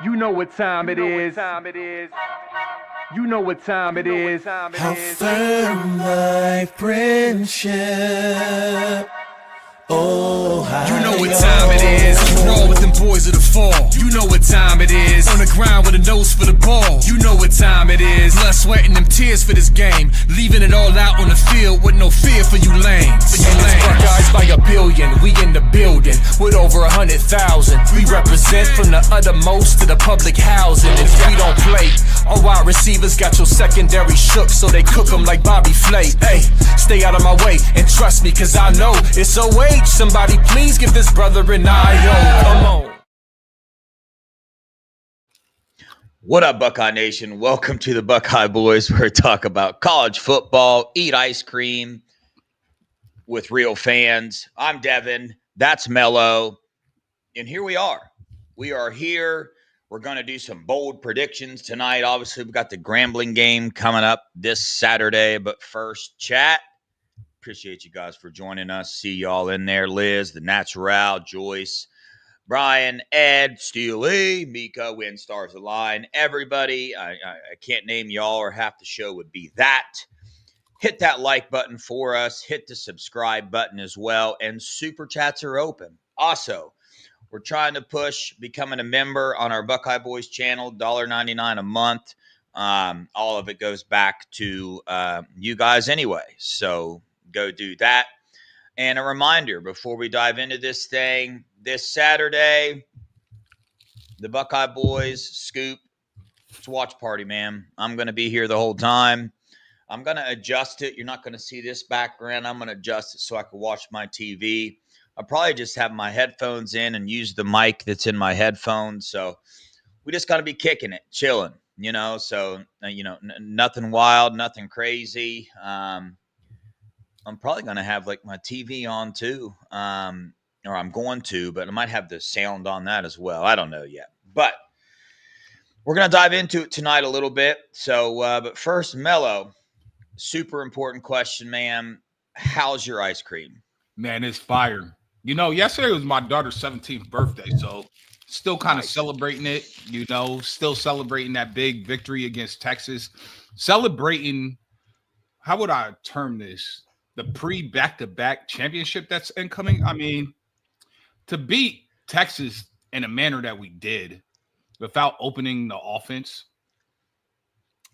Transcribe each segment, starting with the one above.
You know what time it is. You know what time it is. How firm my friendship. Oh, you know what time it is. Roll with them boys of the fall. You know what time it is. On the ground with a nose for the ball. You know what time it is. Blood, sweat, and them tears for this game. Leaving it all out on the field with no fear for you lanes. Buckeyes by a billion. We in the building with over 100,000. We represent from the uttermost to the public housing. If we don't play, our wide receivers got your secondary shook, so they cook them like Bobby Flay. Hey, stay out of my way and trust me, cause I know it's a way. Somebody please give this brother an eye. Come on. What up, Buckeye Nation? Welcome to the Buckeye Boys, where we talk about college football, eat ice cream with real fans. I'm Devan. That's Melo. And here we are. We are here. We're going to do some bold predictions tonight. Obviously, we've got the Grambling game coming up this Saturday. But first, chat. Appreciate you guys for joining us. See y'all in there. Liz, the Natural, Joyce, Brian, Ed, Steely, Mika, Win Stars Align, everybody. I can't name y'all, or half the show would be that. Hit that like button for us. Hit the subscribe button as well. And super chats are open. Also, we're trying to push becoming a member on our Buckeye Boys channel, $1.99 a month. All of it goes back to you guys anyway. So go do that. And a reminder before we dive into this thing, this Saturday, the Buckeye Boys Scoop. It's a watch party, man. I'm going to be here the whole time. I'm going to adjust it. You're not going to see this background. I'm going to adjust it so I can watch my TV. I'll probably just have my headphones in and use the mic that's in my headphones. So we just got to be kicking it, chilling, you know. So, nothing wild, nothing crazy. I'm probably going to have like my TV on too, or I'm going to, but I might have the sound on that as well. I don't know yet, but we're going to dive into it tonight a little bit. So, but first, Melo, super important question, man. How's your ice cream? Man, it's fire. You know, yesterday was my daughter's 17th birthday, so still kind of celebrating it, still celebrating that big victory against Texas. Celebrating, how would I term this? The pre-back-to-back championship that's incoming. I mean, to beat Texas in a manner that we did without opening the offense,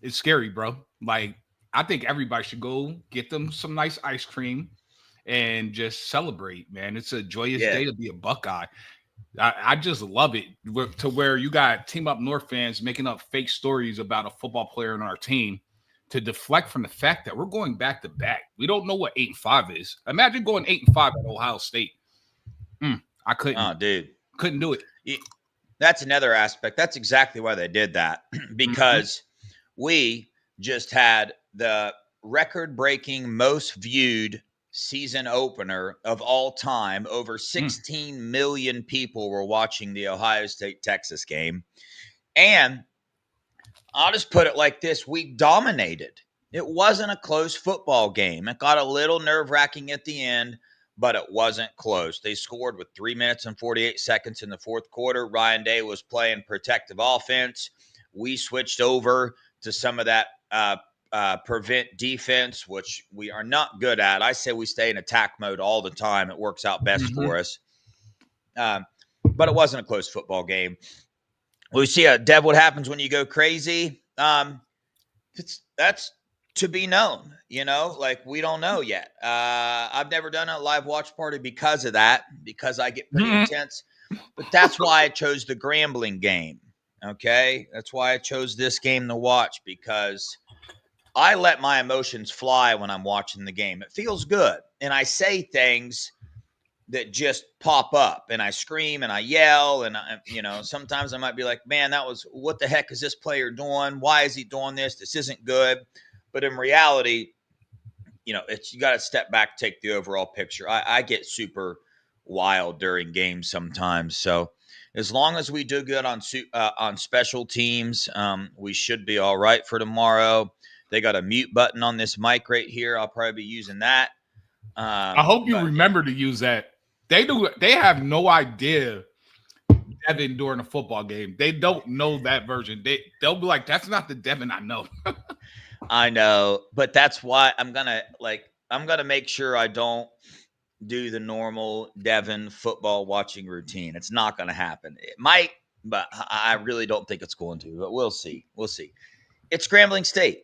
it's scary, bro. Like, I think everybody should go get them some nice ice cream and just celebrate, man. It's a joyous day to be a Buckeye. I just love it, to where you got Team Up North fans making up fake stories about a football player on our team to deflect from the fact that we're going back to back. We don't know what 8-5 is. Imagine going 8-5 at Ohio State. I couldn't. Oh, dude. Couldn't do it. That's another aspect. That's exactly why they did that. Because we just had the record-breaking most viewed season opener of all time. Over 16 million people were watching the Ohio State-Texas game. And I'll just put it like this. We dominated. It wasn't a close football game. It got a little nerve-wracking at the end, but it wasn't close. They scored with 3 minutes and 48 seconds in the fourth quarter. Ryan Day was playing protective offense. We switched over to some of that prevent defense, which we are not good at. I say we stay in attack mode all the time. It works out best for us. But it wasn't a close football game. We see, Dev, what happens when you go crazy. That's to be known, like we don't know yet. I've never done a live watch party because of that, because I get pretty intense. But that's why I chose the Grambling game. Okay. That's why I chose this game to watch, because I let my emotions fly when I'm watching the game. It feels good. And I say things that just pop up, and I scream and I yell, and sometimes I might be like, man, what the heck is this player doing? Why is he doing this? This isn't good. But in reality, you got to step back, take the overall picture. I get super wild during games sometimes. So as long as we do good on special teams, we should be all right for tomorrow. They got a mute button on this mic right here. I'll probably be using that. I hope you remember to use that. They have no idea Devin during a football game. They don't know that version. They'll be like, that's not the Devin I know. I know, but that's why I'm gonna make sure I don't do the normal Devin football watching routine. It's not gonna happen. It might, but I really don't think it's going to. But we'll see. We'll see. It's Grambling State,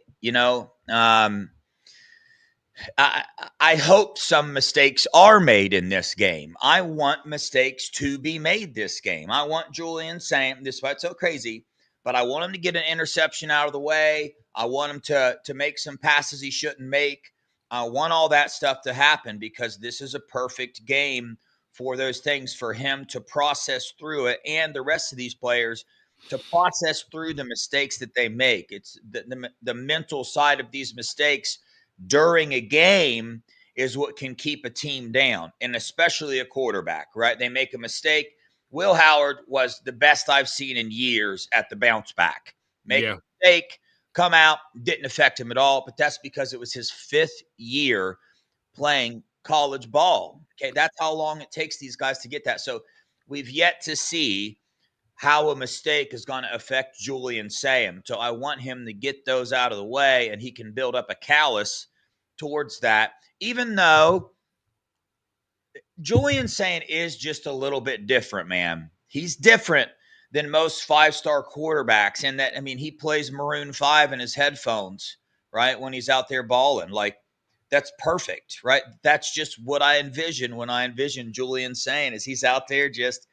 I hope some mistakes are made in this game. I want mistakes to be made this game. I want Julian Sayin, this why it's so crazy, but I want him to get an interception out of the way. I want him to make some passes he shouldn't make. I want all that stuff to happen because this is a perfect game for those things, for him to process through it and the rest of these players to process through the mistakes that they make. It's the mental side of these mistakes during a game is what can keep a team down, and especially a quarterback, right? They make a mistake. Will Howard was the best I've seen in years at the bounce back. Make a mistake, come out, didn't affect him at all, but that's because it was his 5th year playing college ball. Okay, that's how long it takes these guys to get that. So we've yet to see how a mistake is going to affect Julian Sayin. So I want him to get those out of the way, and he can build up a callus towards that, even though Julian Sayin is just a little bit different, man. He's different than most 5-star quarterbacks in that, I mean, he plays Maroon 5 in his headphones, right, when he's out there balling. Like, that's perfect, right? That's just what I envision when I envision Julian Sayin is he's out there just,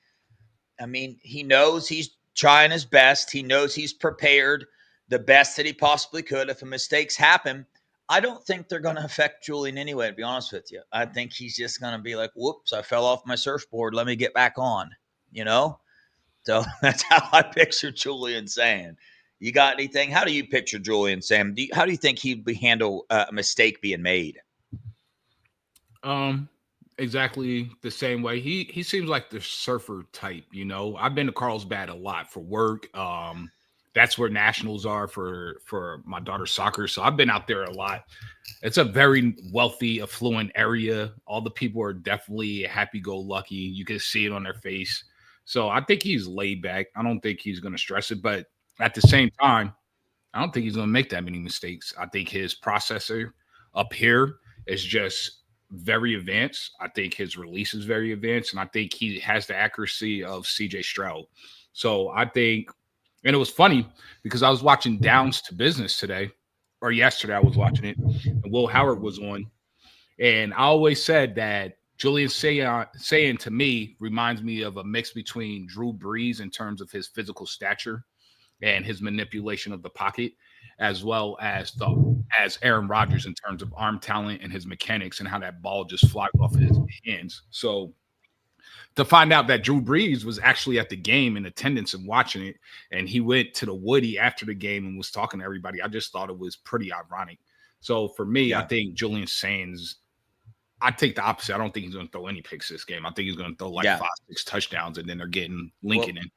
I mean, he knows he's trying his best. He knows he's prepared the best that he possibly could. If mistakes happen, I don't think they're going to affect Julian anyway, to be honest with you. I think he's just going to be like, whoops, I fell off my surfboard. Let me get back on, So that's how I picture Julian Sayin. You got anything? How do you picture Julian Sayin? How do you think he'd handle a mistake being made? Exactly the same way. He seems like the surfer type, I've been to Carlsbad a lot for work. That's where nationals are for my daughter's soccer. So I've been out there a lot. It's a very wealthy, affluent area. All the people are definitely happy-go-lucky. You can see it on their face. So I think he's laid back. I don't think he's going to stress it. But at the same time, I don't think he's going to make that many mistakes. I think his processor up here is just very advanced. I think his release is very advanced, and I think he has the accuracy of CJ Stroud. So I think, and it was funny because I was watching Downs to Business today, or yesterday I was watching it, and Will Howard was on, and I always said that Julian Sayin to me reminds me of a mix between Drew Brees in terms of his physical stature and his manipulation of the pocket, as well as Aaron Rodgers in terms of arm talent and his mechanics and how that ball just flies off his hands. So to find out that Drew Brees was actually at the game in attendance and watching it, and he went to the Woody after the game and was talking to everybody, I just thought it was pretty ironic. So for me, I think Julian Sayin's, I take the opposite. I don't think he's going to throw any picks this game. I think he's going to throw 5-6 touchdowns, and then they're getting Lincoln in.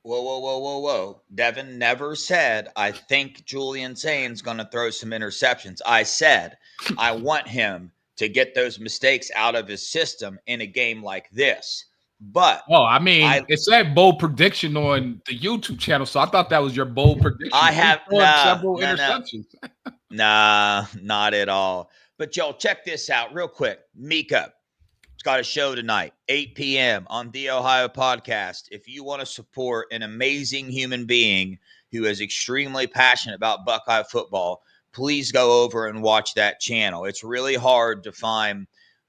Whoa. Devin never said, I think Julian Sayin's going to throw some interceptions. I said, I want him to get those mistakes out of his system in a game like this. But it's that bold prediction on the YouTube channel, so I thought that was your bold prediction. I have several interceptions. Nah, not at all. But y'all, check this out real quick. Mika, it's got a show tonight, 8 p.m. on the Ohio Podcast. If you want to support an amazing human being who is extremely passionate about Buckeye football, please go over and watch that channel. It's really hard to find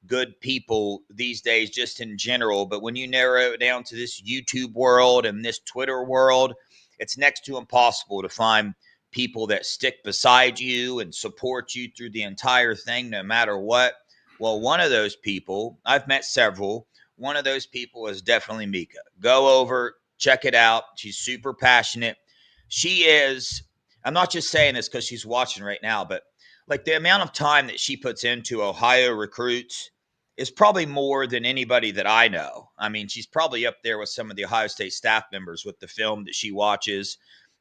good people these days just in general, but when you narrow it down to this YouTube world and this Twitter world, it's next to impossible to find people that stick beside you and support you through the entire thing no matter what. Well, one of those people, I've met several, one of those people is definitely Mika. Go over, check it out. She's super passionate. She is, I'm not just saying this because she's watching right now, but like the amount of time that she puts into Ohio recruits is probably more than anybody that I know. I mean, she's probably up there with some of the Ohio State staff members with the film that she watches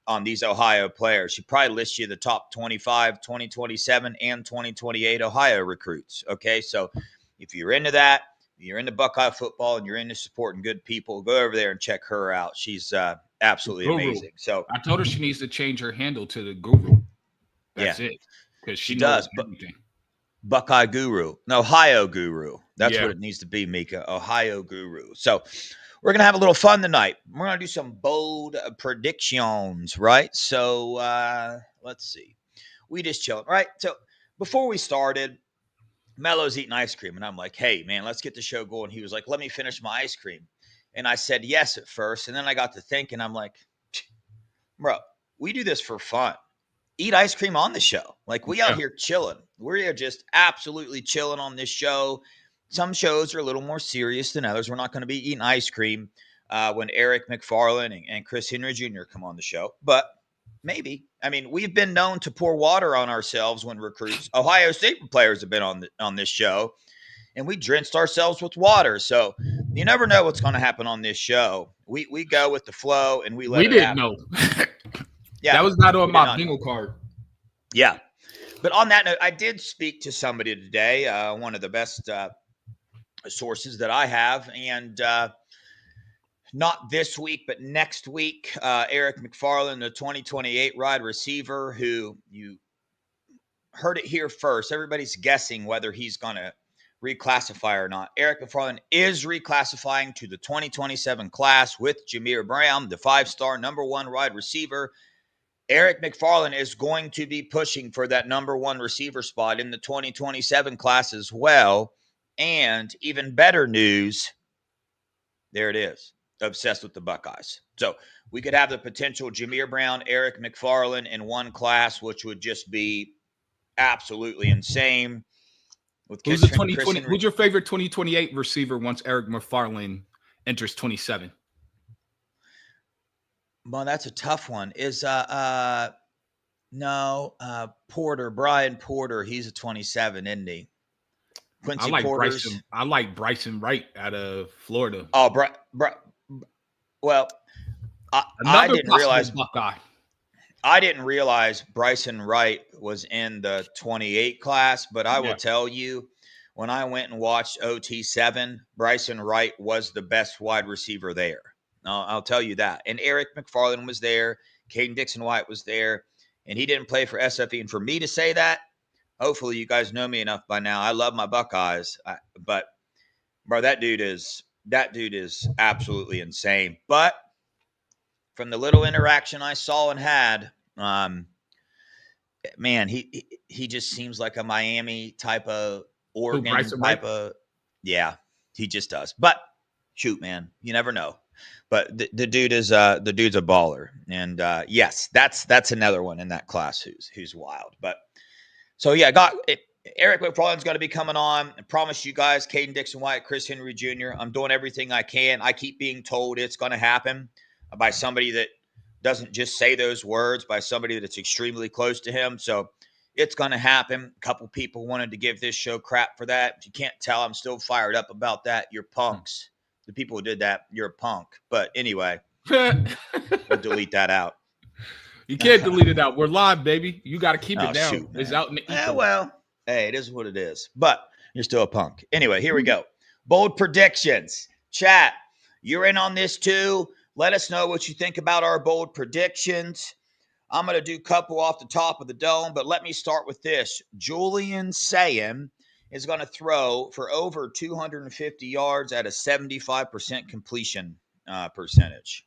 on these Ohio players. She probably lists you the top 25, 2027, and 2028 Ohio recruits. Okay, so if you're into that, you're into Buckeye football and you're into supporting good people, go over there and check her out. She's absolutely Guru. amazing. So I told her she needs to change her handle to the Guru. That's it. Because she knows does, but everything. Buckeye Guru, no, Ohio Guru. That's Yeah. what it needs to be, Mika. Ohio Guru. So we're gonna have a little fun tonight. We're gonna do some bold predictions, right? So let's see. We just chilling, right? So before we started, Melo's eating ice cream, and I'm like, "Hey, man, let's get the show going." He was like, "Let me finish my ice cream," and I said yes at first, and then I got to thinking, I'm like, "Bro, we do this for fun. Eat ice cream on the show. Like we out here chilling. We're just absolutely chilling on this show. Some shows are a little more serious than others. We're not going to be eating ice cream when Eric McFarland and Chris Henry Jr. come on the show, but maybe. I mean, we've been known to pour water on ourselves when recruits. Ohio State players have been on this show, and we drenched ourselves with water. So you never know what's going to happen on this show. We go with the flow, and we let it happen. Know. Yeah, that was not on my bingo card. Yeah. But on that note, I did speak to somebody today, one of the best sources that I have, and not this week, but next week, Eric McFarland, the 2028 wide receiver, who you heard it here first. Everybody's guessing whether he's going to reclassify or not. Eric McFarland is reclassifying to the 2027 class with Jameer Brown, the 5-star #1 wide receiver. Eric McFarland is going to be pushing for that #1 receiver spot in the 2027 class as well. And even better news, there it is, obsessed with the Buckeyes. So we could have the potential Jameer Brown, Eric McFarland in one class, which would just be absolutely insane. Who's the 2020? Who's your favorite 2028 receiver once Eric McFarland enters 27? Well, that's a tough one. Is Porter, Brian Porter, he's a 27, isn't he? Quincy Porter's. I like Bryson Wright out of Florida. Oh, well, I didn't realize Buckeye. I didn't realize Bryson Wright was in the 28 class, but I will tell you, when I went and watched OT7, Bryson Wright was the best wide receiver there. I'll tell you that. And Eric McFarland was there. Caden Dixon-White was there. And he didn't play for SFE. And for me to say that, hopefully you guys know me enough by now. I love my Buckeyes. But, bro, that dude is absolutely insane. But from the little interaction I saw and had, man, he just seems like a Miami type of Oregon type of – yeah, he just does. But, shoot, man, you never know. But the dude's a baller, and yes, that's another one in that class who's wild. But so yeah, Eric McFarland's going to be coming on. I promise you guys, Caden Dixon-White, Chris Henry Jr. I'm doing everything I can. I keep being told it's going to happen by somebody that doesn't just say those words, by somebody that's extremely close to him. So it's going to happen. A couple people wanted to give this show crap for that. If you can't tell, I'm still fired up about that. You're punks. The people who did that, you're a punk. But anyway, we'll delete that out. You can't delete it out. We're live, baby. You got to keep it down. Shoot, it's out in the ether. Well, hey, it is what it is. But you're still a punk. Anyway, here we go. Bold predictions. Chat, you're in on this too. Let us know what you think about our bold predictions. I'm going to do a couple off the top of the dome, but let me start with this. Julian Sayin is going to throw for over 250 yards at a 75% completion percentage.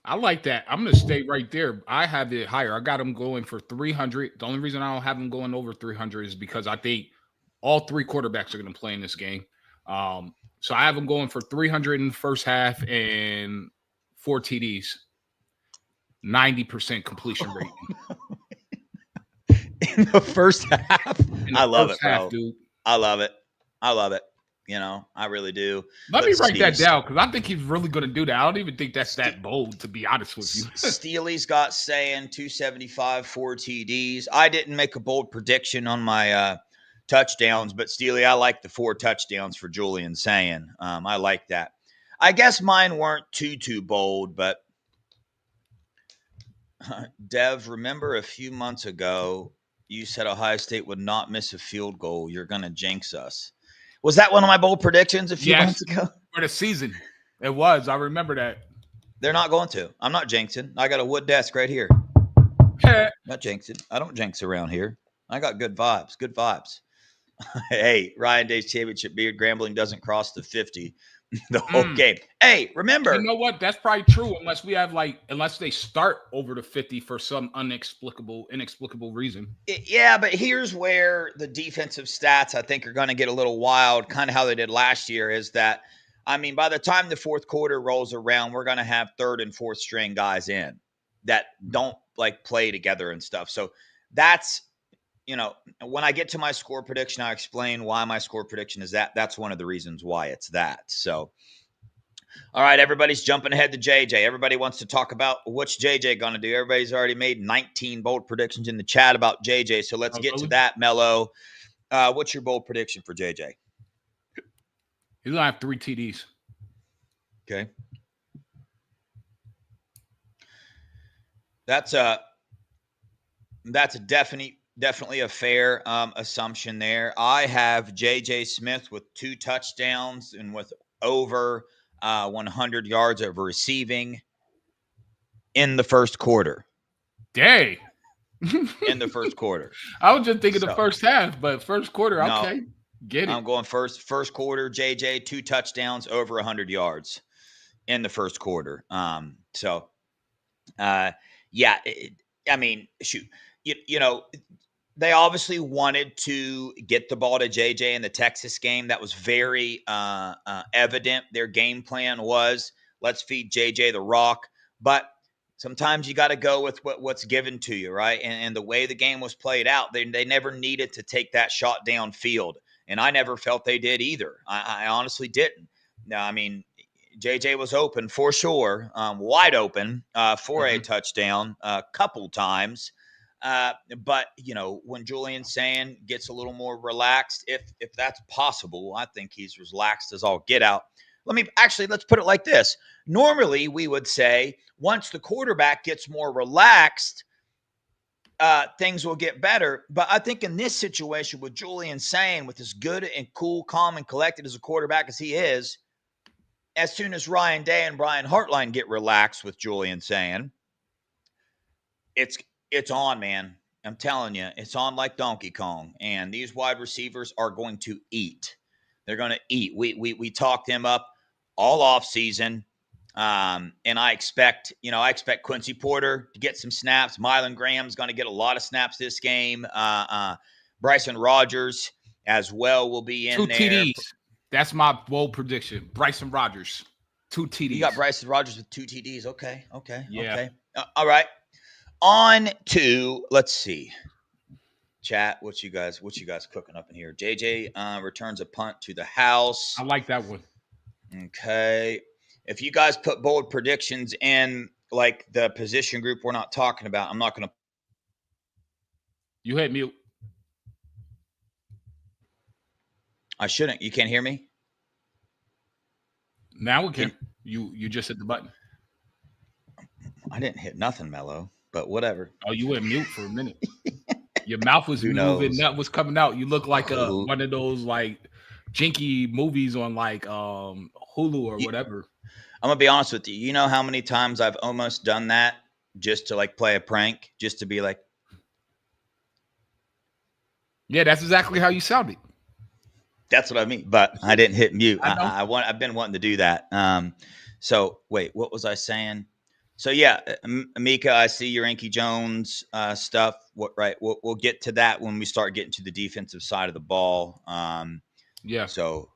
I like that. I'm going to stay right there. I have it higher. I got him going for 300. The only reason I don't have him going over 300 is because I think all three quarterbacks are going to play in this game. So I have him going for 300 in the first half and 4 TDs. 90% completion rate. In the first half? I love it, bro. Dude. I love it. You know, I really do. Let me write that down because I think he's really going to do that. I don't even think that's that bold, to be honest with you. Steely's got saying 275, 4 TDs. I didn't make a bold prediction on my touchdowns, but Steely, I like the 4 touchdowns for Julian Sayin. I like that. I guess mine weren't too bold, but Dev, remember a few months ago, you said Ohio State would not miss a field goal. You're going to jinx us. Was that one of my bold predictions a few months ago? For the season. It was. I remember that. They're not going to. I'm not jinxing. I got a wood desk right here. Not jinxing. I don't jinx around here. I got good vibes. Good vibes. Hey, Ryan Day's championship beard. Grambling doesn't cross the 50 the whole game. Hey, remember. You know what? That's probably true unless they start over the 50 for some inexplicable reason. Yeah, but here's where the defensive stats I think are going to get a little wild, kind of how they did last year, is that, I mean, by the time the fourth quarter rolls around, we're going to have third and fourth string guys in that don't play together and stuff. So that's, when I get to my score prediction, I explain why my score prediction is that. That's one of the reasons why it's that. So, all right, everybody's jumping ahead to JJ. Everybody wants to talk about what's JJ going to do. Everybody's already made 19 bold predictions in the chat about JJ. So let's get to that, Melo. What's your bold prediction for JJ? He's going to have 3 TDs. Okay. That's a definitely a fair assumption there. I have JJ Smith with 2 touchdowns and with over 100 yards of receiving in the first quarter. Dang. In the first quarter. I was just thinking the first half, but first quarter, okay. Get it. I'm going first quarter, JJ, 2 touchdowns, over 100 yards in the first quarter. Yeah, I mean, shoot, they obviously wanted to get the ball to JJ in the Texas game. That was very evident. Their game plan was, let's feed JJ the rock. But sometimes you got to go with what's given to you, right? And the way the game was played out, they never needed to take that shot downfield. And I never felt they did either. I honestly didn't. Now, I mean, JJ was open for sure, wide open for a touchdown a couple times. But, when Julian Sayin gets a little more relaxed, if that's possible, I think he's relaxed as all get out. Let's put it like this. Normally, we would say once the quarterback gets more relaxed, things will get better. But I think in this situation with Julian Sayin, with as good and cool, calm, and collected as a quarterback as he is, as soon as Ryan Day and Brian Hartline get relaxed with Julian Sayin, it's on, man. I'm telling you, it's on like Donkey Kong. And these wide receivers are going to eat. They're going to eat. We talked them up all off season. And I expect Quincy Porter to get some snaps. Mylan Graham's going to get a lot of snaps this game. Bryson Rogers as well will be in 2 there. TDs. That's my bold prediction. Bryson Rogers, 2 TDs. You got Bryson Rogers with 2 TDs. Okay. Yeah. Okay. All right. On to, let's see. Chat, what you guys cooking up in here? JJ returns a punt to the house. I like that one. Okay. If you guys put bold predictions in the position group we're not talking about, I'm not going to. You hit mute. I shouldn't. You can't hear me? Now we can. You just hit the button. I didn't hit nothing, Melo, but whatever. Oh, you went mute for a minute. Your mouth was moving. That was coming out. You look like one of those jinky movies on Hulu or whatever. I'm going to be honest with you. You know how many times I've almost done that just to play a prank, just to be like. Yeah, that's exactly how you sounded. That's what I mean, but I didn't hit mute. I've been wanting to do that. So wait, what was I saying? So yeah, Mika, I see your Inky Jones stuff. Right? We'll get to that when we start getting to the defensive side of the ball. Yeah. So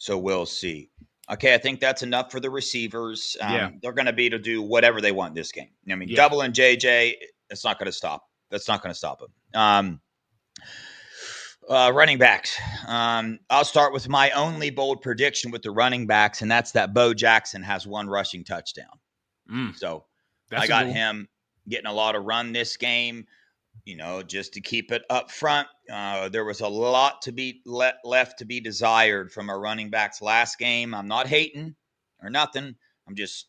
we'll see. Okay, I think that's enough for the receivers. They're going to be to do whatever they want in this game. I mean, doubling JJ, it's not going to stop. That's not going to stop them. Running backs. I'll start with my only bold prediction with the running backs, and that's that Bo Jackson has 1 rushing touchdown. So I got him getting a lot of run this game, just to keep it up front. There was a lot to be left to be desired from our running backs last game. I'm not hating or nothing. I'm just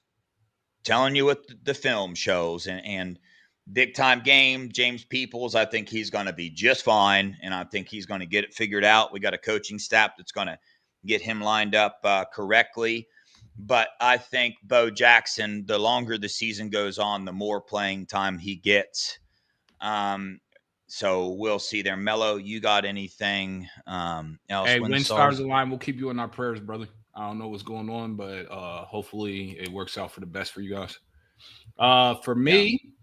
telling you what the film shows. And big time game, James Peoples, I think he's going to be just fine. And I think he's going to get it figured out. We got a coaching staff that's going to get him lined up correctly. But I think Bo Jackson, the longer the season goes on, the more playing time he gets. So we'll see there. Melo, you got anything else? Hey, when stars align, we'll keep you in our prayers, brother. I don't know what's going on, but hopefully it works out for the best for you guys. For me,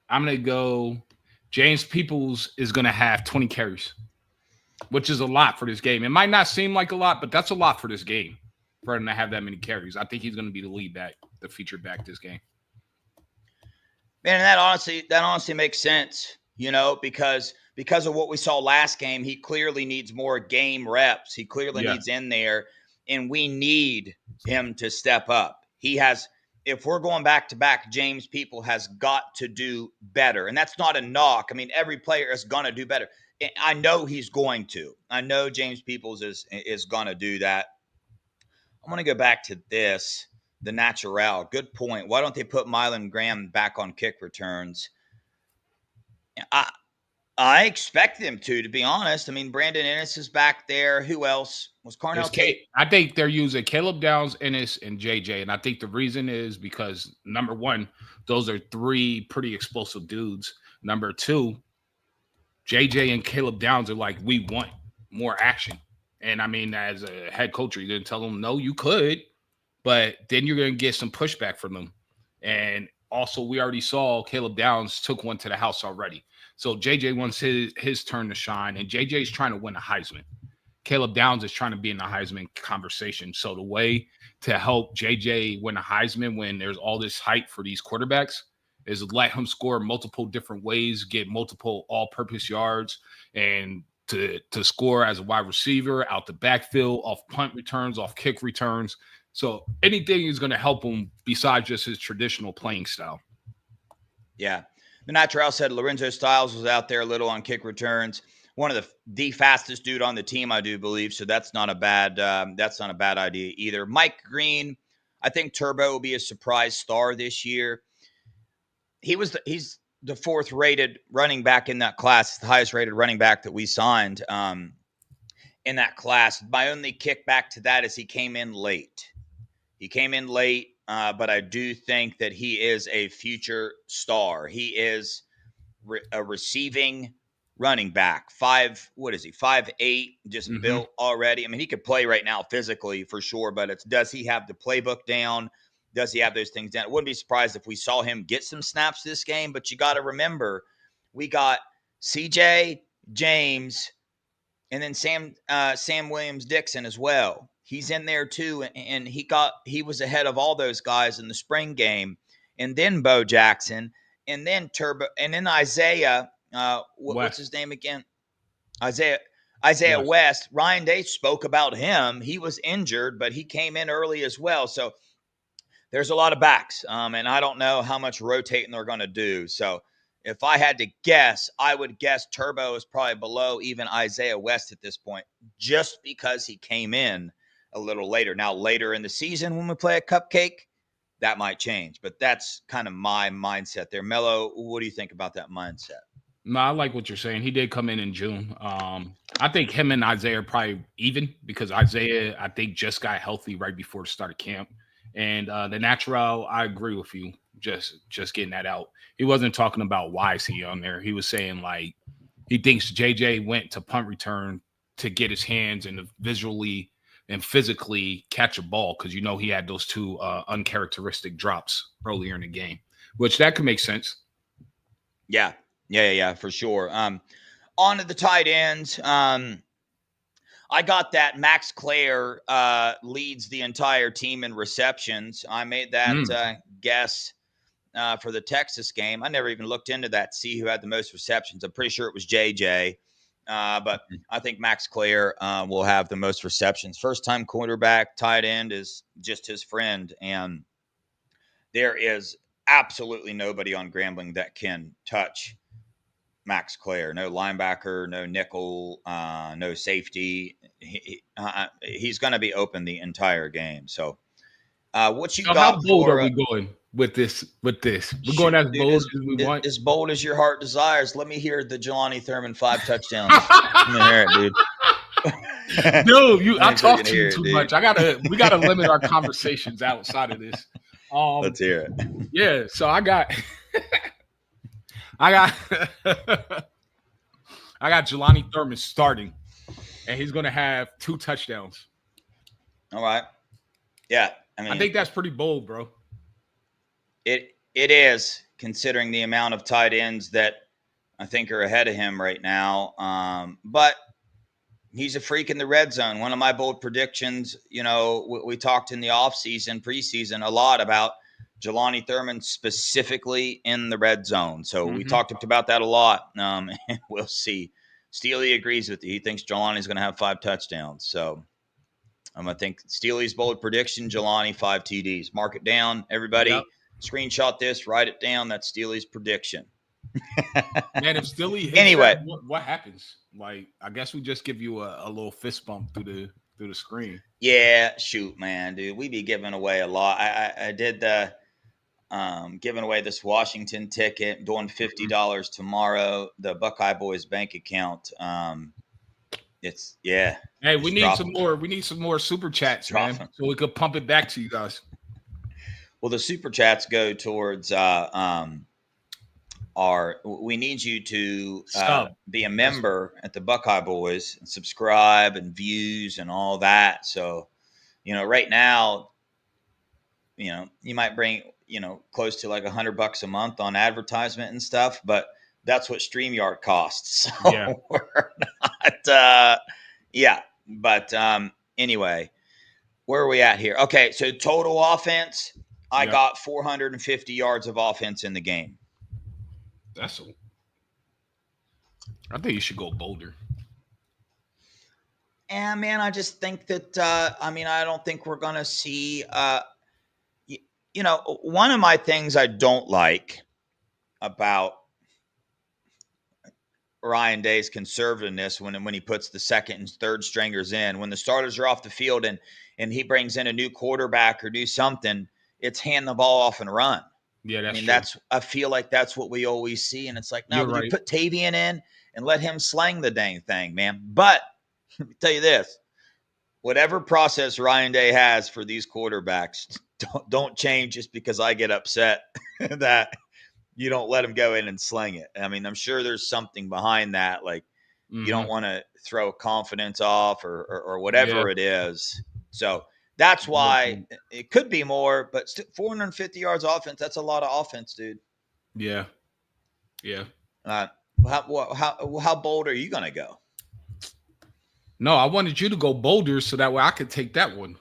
I'm going to go James Peoples is going to have 20 carries, which is a lot for this game. It might not seem like a lot, but that's a lot for this game for him to have that many carries. I think he's going to be the lead back, the featured back this game. Man, that honestly makes sense, because of what we saw last game. He clearly needs more game reps. He clearly needs in there, and we need him to step up. If we're going back to back, James People has got to do better. And that's not a knock. I mean, every player is going to do better. I know he's going to. I know James Peoples is going to do that. I'm going to go back to this, the natural. Good point. Why don't they put Mylan Graham back on kick returns? I expect them to be honest. I mean, Brandon Ennis is back there. Who else? Was Carnell? I think they're using Caleb Downs, Ennis, and JJ. And I think the reason is because, number one, those are three pretty explosive dudes. Number two, JJ and Caleb Downs are like, we want more action. And I mean, as a head coach, you're going to tell them, no, you could, but then you're going to get some pushback from them. And also, we already saw Caleb Downs took one to the house already. So JJ wants his turn to shine, and JJ is trying to win a Heisman. Caleb Downs is trying to be in the Heisman conversation. So the way to help JJ win a Heisman when there's all this hype for these quarterbacks is let him score multiple different ways, get multiple all-purpose yards, and to score as a wide receiver, out the backfield, off punt returns, off kick returns. So anything is going to help him besides just his traditional playing style. Yeah. The natural said Lorenzo Styles was out there a little on kick returns. One of the fastest dude on the team, I do believe. So that's not a bad idea either. Mike Green, I think Turbo will be a surprise star this year. He's the fourth rated running back in that class, the highest rated running back that we signed in that class. My only kickback to that is he came in late. But I do think that he is a future star. He is a receiving running back. 5'8", just built already. I mean, he could play right now physically for sure, but does he have the playbook down? Does he have those things down? I wouldn't be surprised if we saw him get some snaps this game, but you got to remember, we got CJ, James, and then Sam Williams-Dixon as well. He's in there too, and he was ahead of all those guys in the spring game, and then Bo Jackson, and then Turbo, and then Isaiah. What's his name again? Isaiah West. Ryan Day spoke about him. He was injured, but he came in early as well. So there's a lot of backs, and I don't know how much rotating they're going to do. So if I had to guess, I would guess Turbo is probably below even Isaiah West at this point, just because he came in a little later. Now, later in the season when we play a cupcake, that might change. But that's kind of my mindset there. Melo, what do you think about that mindset? No, I like what you're saying. He did come in June. I think him and Isaiah are probably even because Isaiah, I think, just got healthy right before the start of camp. And the natural, I agree with you. Just getting that out. He wasn't talking about why is he on there. He was saying like he thinks JJ went to punt return to get his hands and visually and physically catch a ball because he had those two uncharacteristic drops earlier in the game, which that could make sense. Yeah, for sure. On to the tight ends. I got that Max Clare leads the entire team in receptions. I made that guess for the Texas game. I never even looked into that to see who had the most receptions. I'm pretty sure it was JJ. But I think Max Clare will have the most receptions. First-time quarterback, tight end is just his friend. And there is absolutely nobody on Grambling that can touch Max Clare. No linebacker, no nickel, no safety. He's going to be open the entire game. So what you got? How bold are we going with this? We're going as bold as we want. As bold as your heart desires. Let me hear the Jelani Thurman 5 touchdowns. Let me hear it, dude. Dude, I Thanks for talk to hear you it, too dude. much. We gotta limit our conversations outside of this. Let's hear it. Yeah, so I got I got Jelani Thurman starting, and he's gonna have 2 touchdowns. All right. Yeah. I think that's pretty bold, bro. It is, considering the amount of tight ends that I think are ahead of him right now. But he's a freak in the red zone. One of my bold predictions, we talked in the offseason, preseason a lot about Jelani Thurman specifically in the red zone. So we talked about that a lot. And we'll see. Steely agrees with you. He thinks Jelani's going to have 5 touchdowns. So I'm going to think Steely's bold prediction, Jelani 5 TDs. Mark it down, everybody. Yep. Screenshot this, write it down. That's Steely's prediction. Man, if Steely hits Anyway, that, what happens? Like, I guess we just give you a little fist bump through the screen. Yeah, shoot, man, dude. We be giving away a lot. I did the giving away this Washington ticket, doing $50 tomorrow. The Buckeye Boys bank account. It's yeah. Hey, we need some more. We need some more super chats, man, so we could pump it back to you guys. Well, the super chats go towards we need you to be a member at the Buckeye Boys and subscribe and views and all that. So, right now, you might bring, close to like $100 a month on advertisement and stuff, but that's what StreamYard costs. So Yeah. we're not, But anyway, where are we at here? Okay. So total offense, I got 450 yards of offense in the game. I think you should go bolder. And man, I just think that, I don't think we're going to see, one of my things I don't like about Ryan Day's conservativeness when he puts the second and third stringers in, when the starters are off the field and he brings in a new quarterback or do something, it's hand the ball off and run. Yeah, that's true. I feel like that's what we always see. And it's like, no, You're right. you put Tavian in and let him slang the dang thing, man. But let me tell you this, whatever process Ryan Day has for these quarterbacks, don't change just because I get upset that you don't let him go in and sling it. I mean, I'm sure there's something behind that. Like you don't want to throw confidence off or whatever it is. So that's why it could be more, but 450 yards offense, that's a lot of offense, dude. Yeah. Yeah. How bold are you going to go? No, I wanted you to go bolder so that way I could take that one.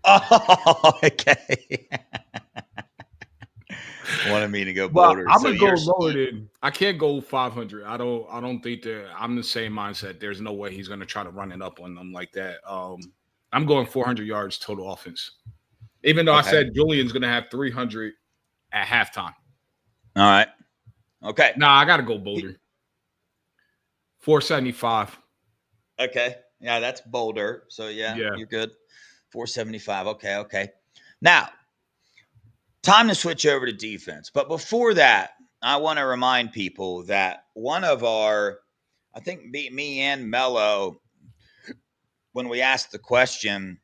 Oh, okay. Wanted me to go bolder. I'm gonna go lower than I can't go 500. I don't think that I'm the same mindset. There's no way he's gonna try to run it up on them like that. I'm going 400 yards total offense. Even though I said Julian's gonna have 300 at halftime. All right. Okay. Nah, I gotta go bolder. 475. Okay. Yeah, that's bolder. So yeah, you're good. 475. Okay. Now, time to switch over to defense. But before that, I want to remind people that one of our, I think me and Melo, when we asked the question,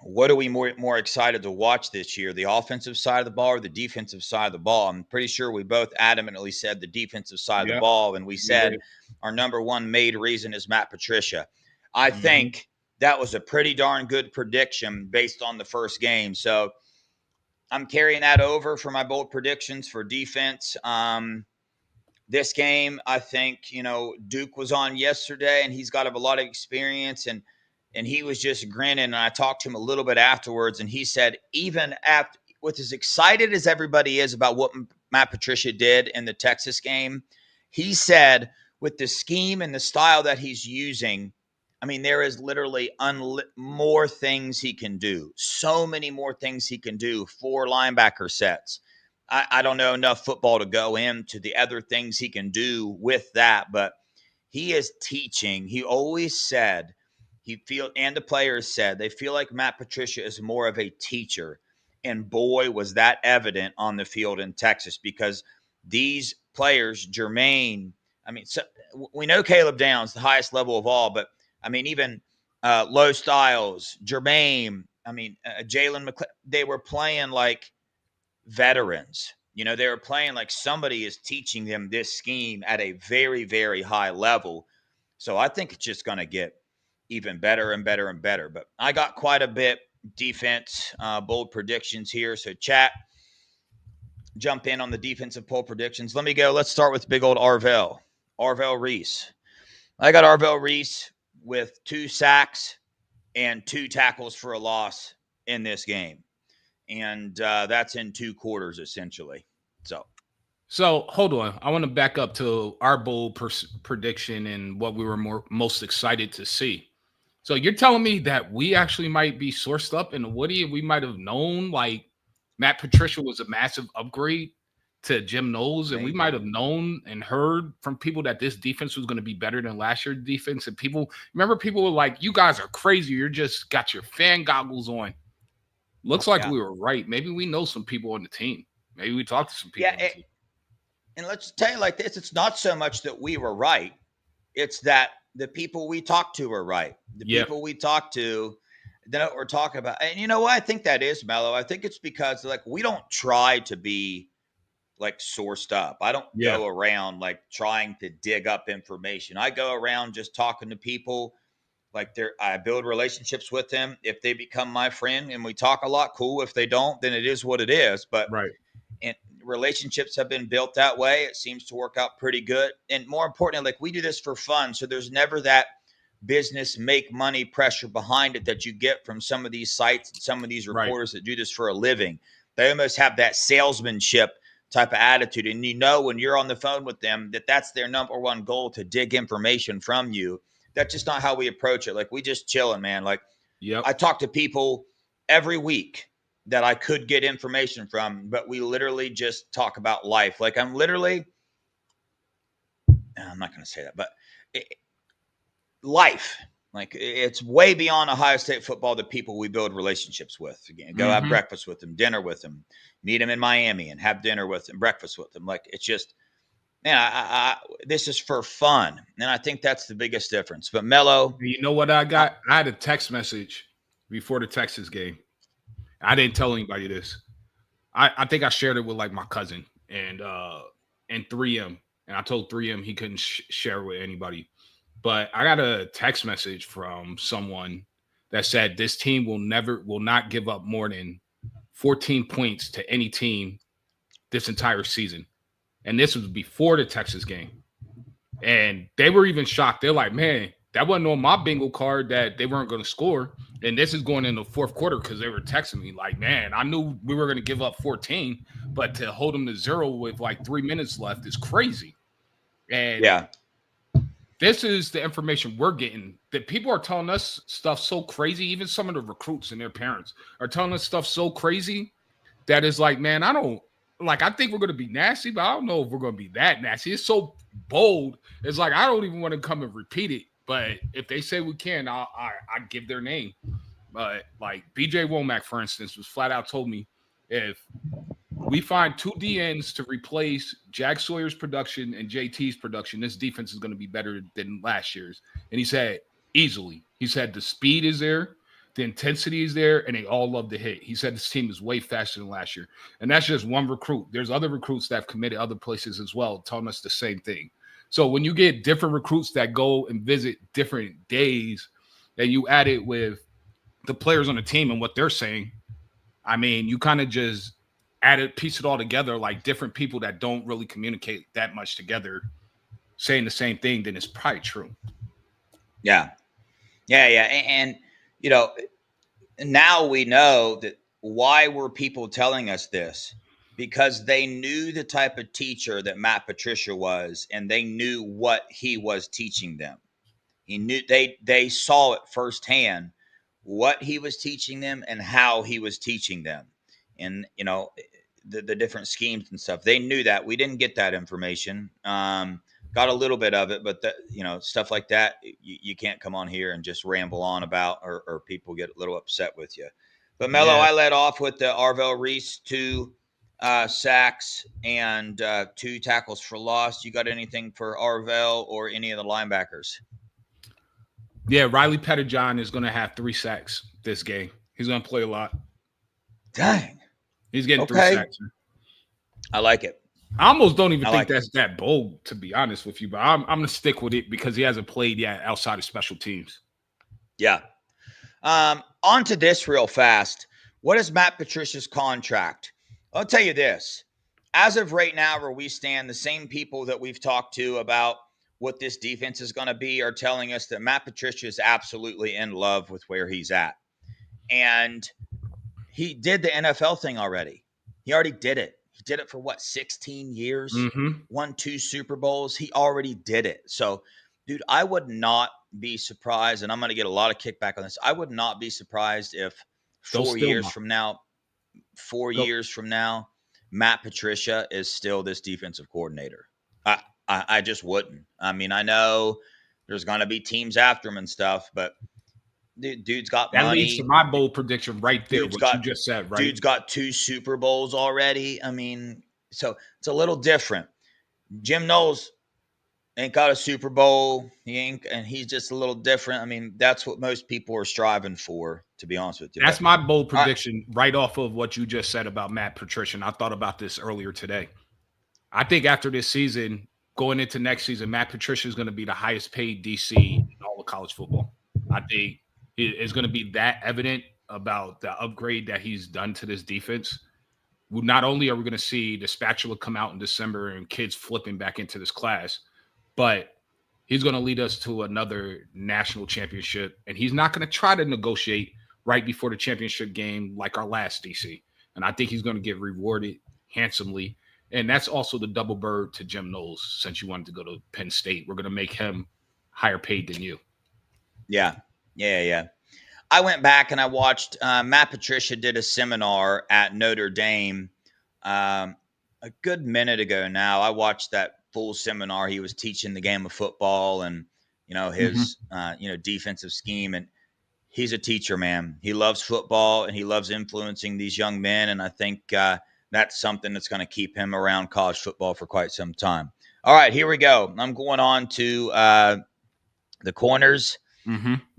what are we more excited to watch this year, the offensive side of the ball or the defensive side of the ball? I'm pretty sure we both adamantly said the defensive side of the ball, and we said our number one made reason is Matt Patricia. I think that was a pretty darn good prediction based on the first game. So I'm carrying that over for my bold predictions for defense. This game, I think, Duke was on yesterday, and he's got a lot of experience, and he was just grinning. And I talked to him a little bit afterwards, and he said, even after, with as excited as everybody is about what Matt Patricia did in the Texas game, he said with the scheme and the style that he's using, I mean, there is literally more things he can do. So many more things he can do. 4 linebacker sets. I don't know enough football to go into the other things he can do with that, but he is teaching. He always said, and the players said, they feel like Matt Patricia is more of a teacher. And boy, was that evident on the field in Texas, because these players, Jermaine, I mean, so we know Caleb Downs, the highest level of all, but I mean, even Low Styles, Jermaine, I mean, Jalen McClellan, they were playing like veterans. You know, they were playing like somebody is teaching them this scheme at a very, very high level. So I think it's just going to get even better and better and better. But I got quite a bit defense, bold predictions here. So chat, jump in on the defensive poll predictions. Let me go. Let's start with big old Arvell Reese. I got Arvell Reese with 2 sacks and 2 tackles for a loss in this game. And that's in 2 quarters, essentially. So hold on. I want to back up to our bold prediction and what we were most excited to see. So you're telling me that we actually might be sourced up in the Woody and we might have known like Matt Patricia was a massive upgrade to Jim Knowles, and we might have known and heard from people that this defense was going to be better than last year's defense. And people were like, you guys are crazy. You're just got your fan goggles on. Looks like we were right. Maybe we know some people on the team. Maybe we talked to some people. Yeah, and let's tell you like this. It's not so much that we were right. It's that the people we talked to were right. The people we talked to, they know what we're talking about. And you know what? I think that is, Mello. I think it's because like we don't try to be like sourced up. I don't go around like trying to dig up information. I go around just talking to people. Like I build relationships with them. If they become my friend and we talk a lot, cool. If they don't, then it is what it is. But and relationships have been built that way. It seems to work out pretty good. And more importantly, like we do this for fun. So there's never that business make money pressure behind it that you get from some of these sites and some of these reporters that do this for a living. They almost have that salesmanship type of attitude. And you know, when you're on the phone with them, that's their number one goal, to dig information from you. That's just not how we approach it. Like we just chilling, man. Like I talk to people every week that I could get information from, but we literally just talk about life. Like I'm not going to say that, but life, like it's way beyond Ohio State football, the people we build relationships with. Again, go have breakfast with them, dinner with them, meet them in Miami and have dinner with them, breakfast with them. Like it's just, man, this is for fun. And I think that's the biggest difference. But Melo. You know what I got? I had a text message before the Texas game. I didn't tell anybody this. I think I shared it with like my cousin and 3M. And I told 3M he couldn't share with anybody. But I got a text message from someone that said this team will not give up more than 14 points to any team this entire season. And this was before the Texas game. And they were even shocked. They're like, man, that wasn't on my bingo card that they weren't going to score. And this is going in the fourth quarter because they were texting me like, man, I knew we were going to give up 14, but to hold them to 0 with like 3 minutes left is crazy. And this is the information we're getting, that people are telling us stuff so crazy. Even some of the recruits and their parents are telling us stuff so crazy that is like, man, I think we're going to be nasty, but I don't know if we're going to be that nasty. It's so bold. It's like, I don't even want to come and repeat it. But if they say we can, I give their name. But like BJ Womack, for instance, was flat out told me if we find 2 DNs to replace Jack Sawyer's production and JT's production, this defense is going to be better than last year's. And he said easily. He said the speed is there, the intensity is there, and they all love to hit. He said this team is way faster than last year. And that's just one recruit. There's other recruits that have committed other places as well, telling us the same thing. So when you get different recruits that go and visit different days, and you add it with the players on the team and what they're saying, I mean, you kind of just piece it all together, like different people that don't really communicate that much together saying the same thing, then it's probably true. Yeah. And, you know, now we know that why were people telling us this? Because they knew the type of teacher that Matt Patricia was, and they knew what he was teaching them. He knew they saw it firsthand, what he was teaching them and how he was teaching them. And, you know, the different schemes and stuff, they knew that. We didn't get that information. Got a little bit of it, but stuff like that, you can't come on here and just ramble on about, or people get a little upset with you. But Melo, I led off with the Arvell Reese 2 sacks and 2 tackles for loss. You got anything for Arvell or any of the linebackers? Yeah, Riley Pettijohn is going to have 3 sacks this game. He's going to play a lot. Dang. He's getting 3 Okay. sacks. I like it. I almost don't even think like that's that bold, to be honest with you, but I'm going to stick with it because he hasn't played yet outside of special teams. Yeah. On to this real fast. What is Matt Patricia's contract? I'll tell you this. As of right now, where we stand, the same people that we've talked to about what this defense is going to be are telling us that Matt Patricia is absolutely in love with where he's at. And he did the NFL thing already. He already did it. He did it for 16 years, won 2 Super Bowls. He already did it. So, dude, I would not be surprised, and I'm going to get a lot of kickback on this. I would not be surprised if 4 years from now, Matt Patricia is still this defensive coordinator. I just wouldn't. I mean, I know there's going to be teams after him and stuff, but dude's got money. That leads to my bold prediction right there, you just said, right? Dude's got 2 Super Bowls already. I mean, so it's a little different. Jim Knowles ain't got a Super Bowl. And he's just a little different. I mean, that's what most people are striving for, to be honest with you. That's my bold prediction right off of what you just said about Matt Patricia. I thought about this earlier today. I think after this season, going into next season, Matt Patricia is going to be the highest paid DC in all of college football. I think it's going to be that evident about the upgrade that he's done to this defense. Not only are we going to see the spatula come out in December and kids flipping back into this class, but he's going to lead us to another national championship. And he's not going to try to negotiate right before the championship game like our last DC. And I think he's going to get rewarded handsomely. And that's also the double bird to Jim Knowles. Since you wanted to go to Penn State, we're going to make him higher paid than you. Yeah. I went back and I watched Matt Patricia did a seminar at Notre Dame a good minute ago now. I watched that full seminar. He was teaching the game of football and, his, defensive scheme. And he's a teacher, man. He loves football and he loves influencing these young men. And I think that's something that's going to keep him around college football for quite some time. All right, here we go. I'm going on to the corners.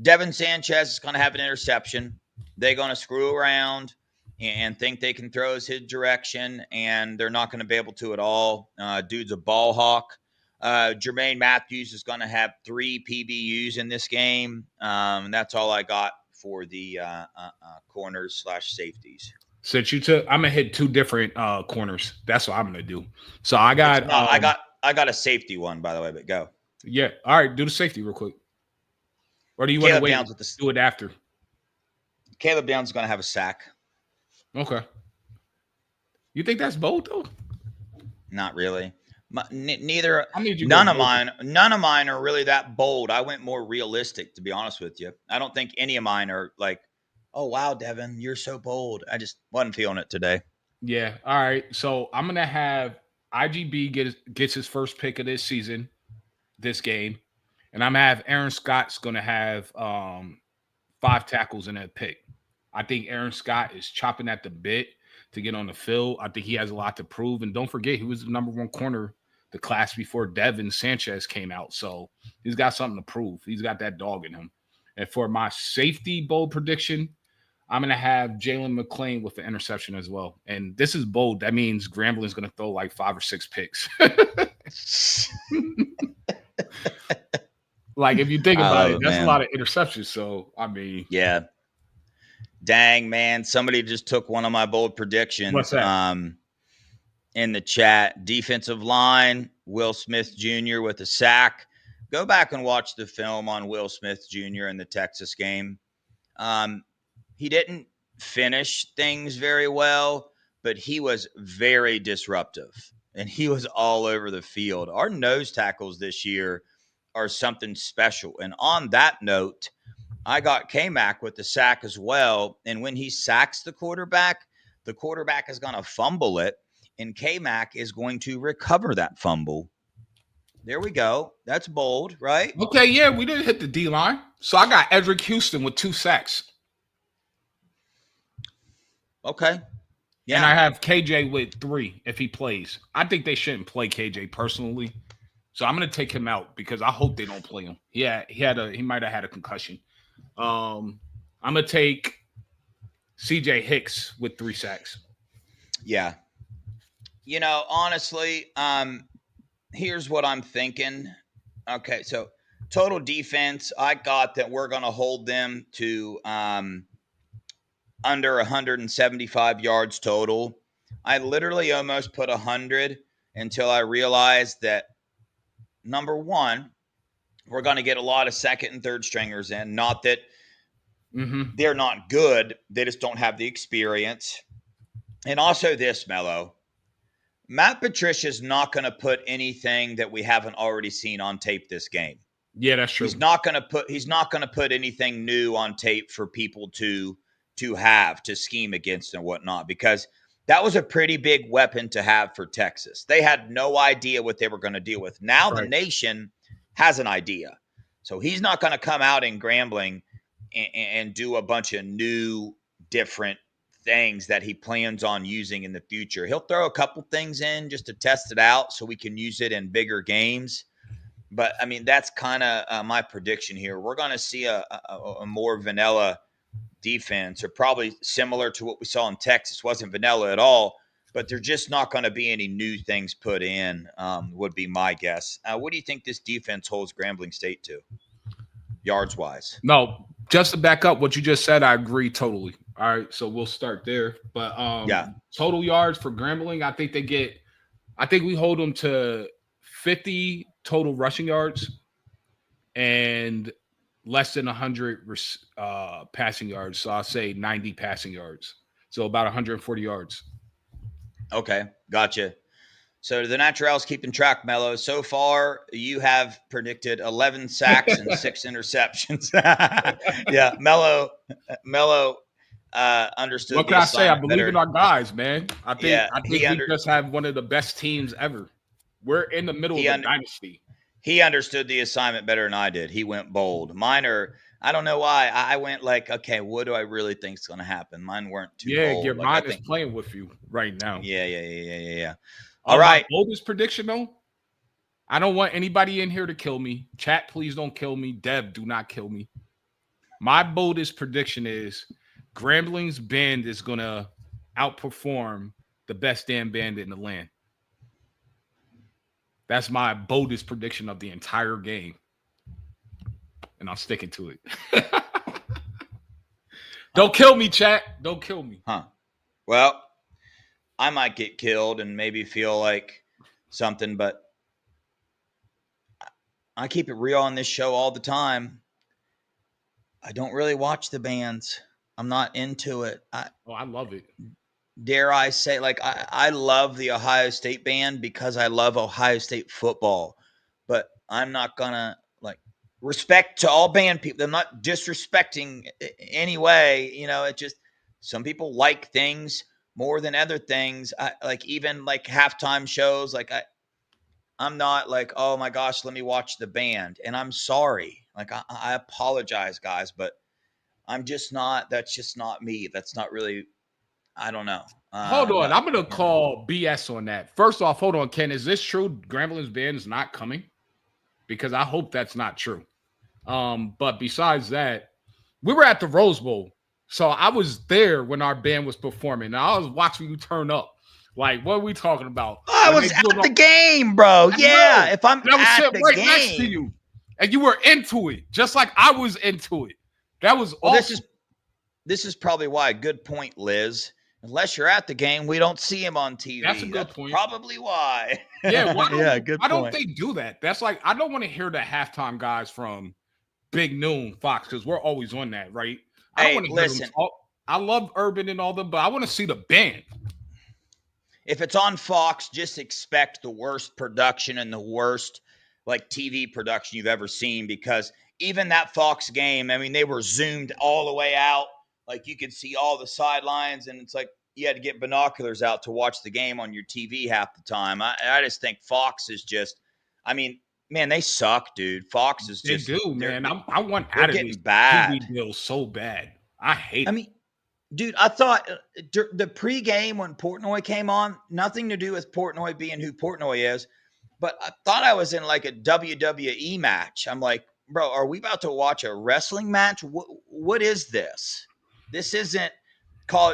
Devan Sanchez is going to have an interception. They're going to screw around and think they can throw his direction, and they're not going to be able to at all. Dude's a ball hawk. Jermaine Matthews is going to have 3 PBUs in this game. That's all I got for the corners/safeties. Since you took, I'm gonna hit 2 different corners. That's what I'm gonna do. So I got, I got a safety one, by the way. But go. Yeah. All right. Do the safety real quick. Or do you want to wait? Do it after. Caleb Downs is going to have a sack. Okay. You think that's bold though? Not really. Neither. None of mine are really that bold. I went more realistic, to be honest with you. I don't think any of mine are like, oh wow, Devin, you're so bold. I just wasn't feeling it today. Yeah. All right. So I'm gonna have IGB gets his first pick of this season, this game. And I'm gonna have Aaron Scott's gonna have 5 tackles in that pick. I think Aaron Scott is chopping at the bit to get on the field. I think he has a lot to prove. And don't forget, he was the number 1 corner the class before Devan Sanchez came out. So he's got something to prove. He's got that dog in him. And for my safety bold prediction, I'm gonna have Jalen McClain with the interception as well. And this is bold. That means Grambling is gonna throw like 5 or 6 picks. Like, if you think about it, that's a lot of interceptions. So, I mean. Yeah. Dang, man. Somebody just took one of my bold predictions. What's that? In the chat. Defensive line, Will Smith Jr. with a sack. Go back and watch the film on Will Smith Jr. in the Texas game. He didn't finish things very well, but he was very disruptive. And he was all over the field. Our nose tackles this year are something special. And on that note, I got K-Mac with the sack as well. And when he sacks the quarterback is going to fumble it. And K-Mac is going to recover that fumble. There we go. That's bold, right? Okay, yeah, we didn't hit the D-line. So I got Edric Houston with 2 sacks. Okay. And I have KJ with 3 if he plays. I think they shouldn't play KJ personally. So I'm going to take him out because I hope they don't play him. Yeah, he might have had a concussion. I'm going to take CJ Hicks with 3 sacks. Yeah. Honestly, here's what I'm thinking. Okay, so total defense, I got that we're going to hold them to under 175 yards total. I literally almost put 100 until I realized that, number one, we're going to get a lot of second and third stringers in. Not that they're not good. They just don't have the experience. And also this, Melo. Matt Patricia's not going to put anything that we haven't already seen on tape this game. Yeah, that's true. He's not going to put anything new on tape for people to have to scheme against and whatnot, because that was a pretty big weapon to have for Texas. They had no idea what they were going to deal with. Now the nation has an idea. So he's not going to come out in Grambling and do a bunch of new, different things that he plans on using in the future. He'll throw a couple things in just to test it out so we can use it in bigger games. But, I mean, that's kind of my prediction here. We're going to see a more vanilla defense, or probably similar to what we saw in Texas. Wasn't vanilla at all, but there's just not going to be any new things put in, would be my guess. What do you think this defense holds Grambling State to, yards-wise? No, just to back up what you just said, I agree totally. All right, so we'll start there. But total yards for Grambling, I think we hold them to 50 total rushing yards and less than 100 passing yards. So I'll say 90 passing yards. So about 140 yards. Okay, gotcha. So the Naturals keeping track, Melo. So far, you have predicted 11 sacks and 6 interceptions. Yeah, Melo understood. What can I say? I believe in our guys, man. I think we just have one of the best teams ever. We're in the middle of a dynasty. He understood the assignment better than I did. He went bold. Mine are, I don't know why. I went like, okay, what do I really think is going to happen? Mine weren't too bold. Yeah, your mind is playing with you right now. Yeah. All right. My boldest prediction, though, I don't want anybody in here to kill me. Chat, please don't kill me. Dev, do not kill me. My boldest prediction is Grambling's band is going to outperform the best damn band in the land. That's my boldest prediction of the entire game. And I'm sticking to it. Don't kill me, chat. Don't kill me. Well, I might get killed and maybe feel like something, but I keep it real on this show all the time. I don't really watch the bands. I'm not into it. I love it. Dare I say, like, I love the Ohio State band because I love Ohio State football, but I'm not gonna, like, respect to all band people. I'm not disrespecting anyway. It just, some people like things more than other things. Even like halftime shows, like I'm not like, oh my gosh, let me watch the band. And I'm sorry. Like, I apologize, guys, but I'm just not, that's just not me. That's not really, I don't know. Hold on. I'm going to call BS on that. First off, hold on, Ken. Is this true? Grambling's band is not coming? Because I hope that's not true. But besides that, we were at the Rose Bowl. So I was there when our band was performing. And I was watching you turn up. Like, what are we talking about? I was at the game, bro. Yeah. If I'm at the game. Next to you. And you were into it. Just like I was into it. That was awesome. This is probably why. Good point, Liz. Unless you're at the game, we don't see him on TV. That's a good point. Probably why. Yeah, good point. Why don't they do that? That's like, I don't want to hear the halftime guys from Big Noon Fox, because we're always on that, right? I don't want to hear them talk. I love Urban and all them, but I want to see the band. If it's on Fox, just expect the worst production and the worst like TV production you've ever seen, because even that Fox game, I mean, they were zoomed all the way out. Like, you could see all the sidelines, and it's like you had to get binoculars out to watch the game on your TV half the time. I just think Fox is just, I mean, man, they suck, dude. Fox is just. They do, man. I want out of these bad TV deals so bad. I hate it. I mean, Dude, I thought the pregame when Portnoy came on, nothing to do with Portnoy being who Portnoy is, but I thought I was in like a WWE match. I'm like, bro, are we about to watch a wrestling match? What is this? This isn't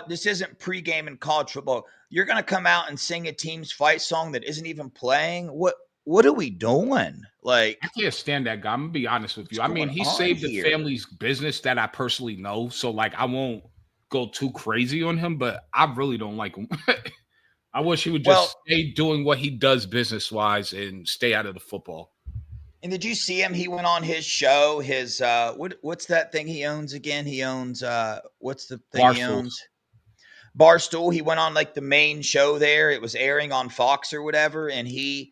This isn't pregame in college football. You're gonna come out and sing a team's fight song that isn't even playing. What are we doing? Like, I can't stand that guy. I'm gonna be honest with you. I mean, he saved the family's business that I personally know, so like I won't go too crazy on him, but I really don't like him. I wish he would just stay doing what he does business wise and stay out of the football. And did you see him? He went on his show. His what's that thing he owns again? He owns what's the thing he owns? Barstool. He went on like the main show there. It was airing on Fox or whatever, and he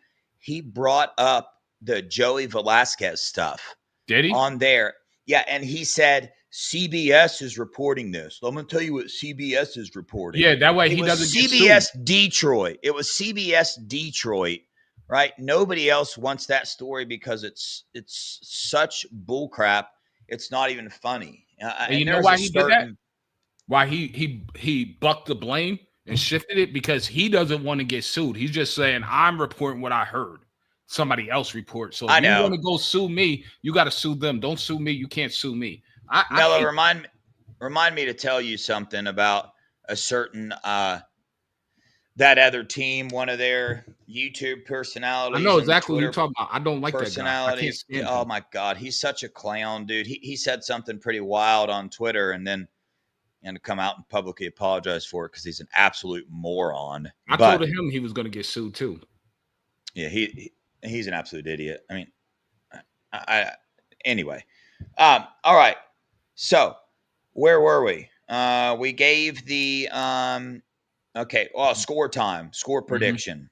brought up the Joey Velasquez stuff. Did he? On there? Yeah, and he said CBS is reporting this. I'm going to tell you what CBS is reporting. Yeah, that way he doesn't CBS Detroit. It was CBS Detroit, right? Nobody else wants that story because it's such bullcrap. It's not even funny. And you know why he did that? Why he bucked the blame and shifted it? Because he doesn't want to get sued. He's just saying, I'm reporting what I heard. Somebody else report. So if you want to go sue me, you got to sue them. Don't sue me. You can't sue me. Melo, remind me to tell you something about a certain that other team, one of their YouTube personalities. I know exactly what you're talking about. I don't like personality. That guy. Oh my God, he's such a clown, dude. He said something pretty wild on Twitter, and then and to come out and publicly apologize for it because he's an absolute moron. I told him he was going to get sued too. Yeah, he's an absolute idiot. I mean, anyway. All right. So where were we? We gave the score time, score prediction. Mm-hmm.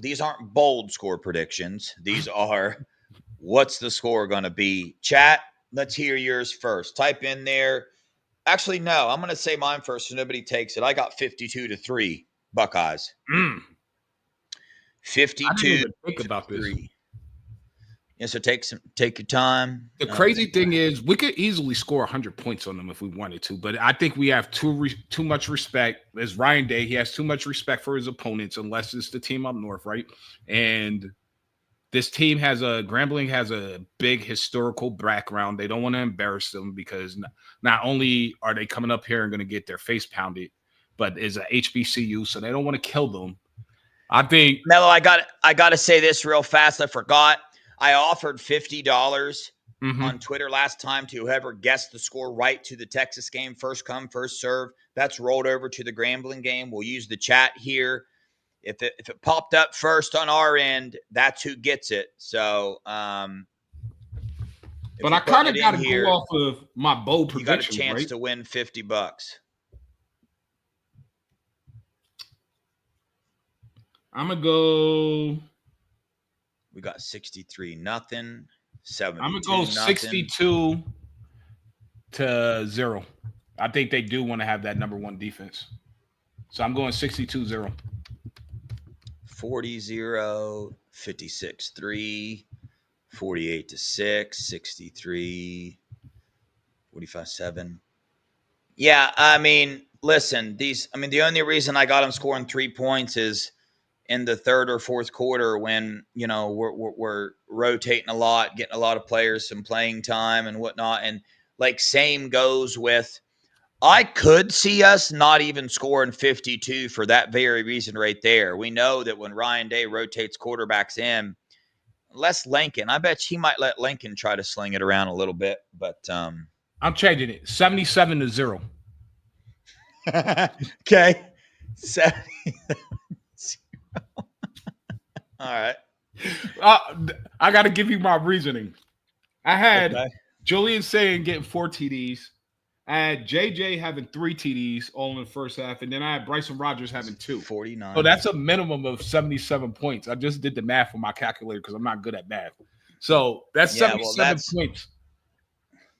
These aren't bold score predictions. These are what's the score going to be? Chat, let's hear yours first. Type in there. Actually, no, I'm going to say mine first so nobody takes it. I got 52-3 Buckeyes. 52. I didn't even think about this. Yeah, so take your time. The crazy thing is we could easily score 100 points on them if we wanted to, but I think we have too much respect. As Ryan Day, he has too much respect for his opponents unless it's the team up north, right? And this team Grambling has a big historical background. They don't want to embarrass them because not only are they coming up here and going to get their face pounded, but is a HBCU, so they don't want to kill them. I think Melo, I got to say this real fast. I forgot. I offered $50 on Twitter last time to whoever guessed the score right to the Texas game. First come, first serve. That's rolled over to the Grambling game. We'll use the chat here. If it popped up first on our end, that's who gets it. So, but I kind of got to go off of my bold prediction. You got a chance to win $50. I'm gonna go. We got 63-0, 70. I'm gonna go 62-0. I think they do want to have that number one defense, so I'm going 62-0. 40-0, 56-3, 48-6, 63, 45-7. Yeah, I mean, listen, the only reason I got them scoring 3 points is in the third or fourth quarter when, we're rotating a lot, getting a lot of players some playing time and whatnot. And like same goes with, I could see us not even scoring 52 for that very reason right there. We know that when Ryan Day rotates quarterbacks in, unless Lincoln, I bet he might let Lincoln try to sling it around a little bit, but I'm changing it 77-0. Okay. 70. All right. I got to give you my reasoning. I had Julian Sayin getting 4 TDs. I had JJ having 3 TDs all in the first half, and then I had Bryson Rodgers having 2. 49. So that's a minimum of 77 points. I just did the math on my calculator because I'm not good at math. So that's 77 points.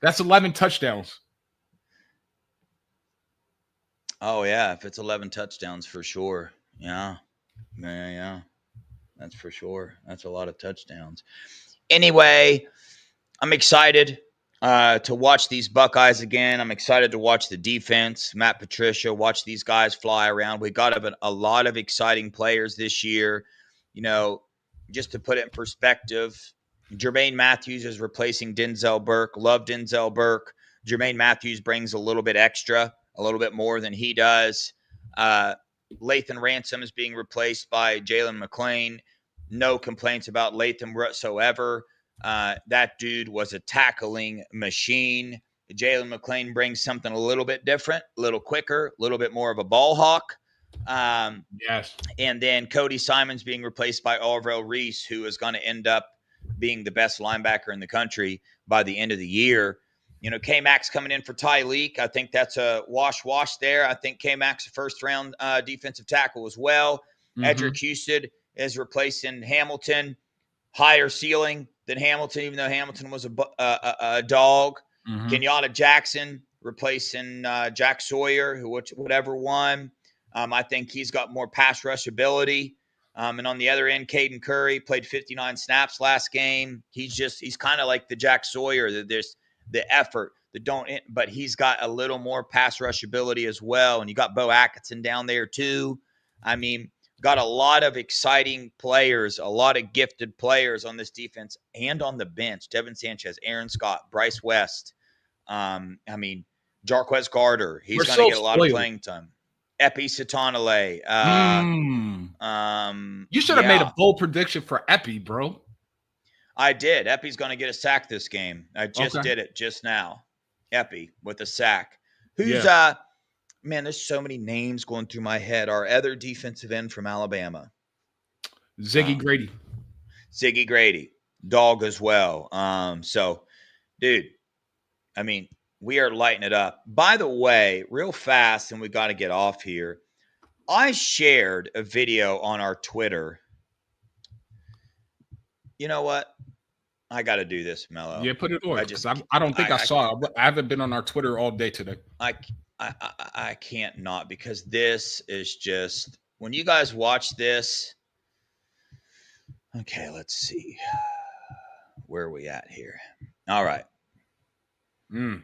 That's 11 touchdowns. Oh, yeah. If it's 11 touchdowns, for sure. Yeah. That's for sure. That's a lot of touchdowns. Anyway, I'm excited. to watch these Buckeyes again. I'm excited to watch the defense, Matt Patricia, watch these guys fly around. We got a lot of exciting players this year. You know, just to put it in perspective, Jermaine Matthews is replacing Denzel Burke. Love Denzel Burke. Jermaine Matthews brings a little bit extra, a little bit more than he does. Lathan Ransom is being replaced by Jalen McClain. No complaints about Lathan whatsoever. That dude was a tackling machine. Jalen McClain brings something a little bit different, a little quicker, a little bit more of a ball hawk. Yes. And then Cody Simon's being replaced by Arvell Reese, who is going to end up being the best linebacker in the country by the end of the year. You know, K-Max coming in for Ty Leak. I think that's a wash there. I think K-Max a first-round defensive tackle as well. Edric Houston is replacing Hamilton. Higher ceiling than Hamilton, even though Hamilton was a dog. Kenyatta Jackson replacing Jack Sawyer, whatever won. I think he's got more pass rush ability. And on the other end, Caden Curry played 59 snaps last game. He's kind of like the Jack Sawyer. There's the effort, but he's got a little more pass rush ability as well. And you got Bo Atkinson down there too. I mean, got a lot of exciting players, a lot of gifted players on this defense and on the bench. Devin Sanchez, Aaron Scott, Bryce West. Jarquez Carter. He's going to get a lot of playing time. Epi Satonale. You should have made a bold prediction for Epi, bro. I did. Epi's going to get a sack this game. I just did it just now. Epi with a sack. Man, there's so many names going through my head. Our other defensive end from Alabama. Ziggy Grady. Ziggy Grady. Dog as well. So, dude, I mean, we are lighting it up. By the way, real fast, and we got to get off here. I shared a video on our Twitter. You know what? I got to do this, Melo. Yeah, put it on. I don't think I saw it. I haven't been on our Twitter all day today. I can't not, because this is just, when you guys watch this. Okay, let's see. Where are we at here? All right. Let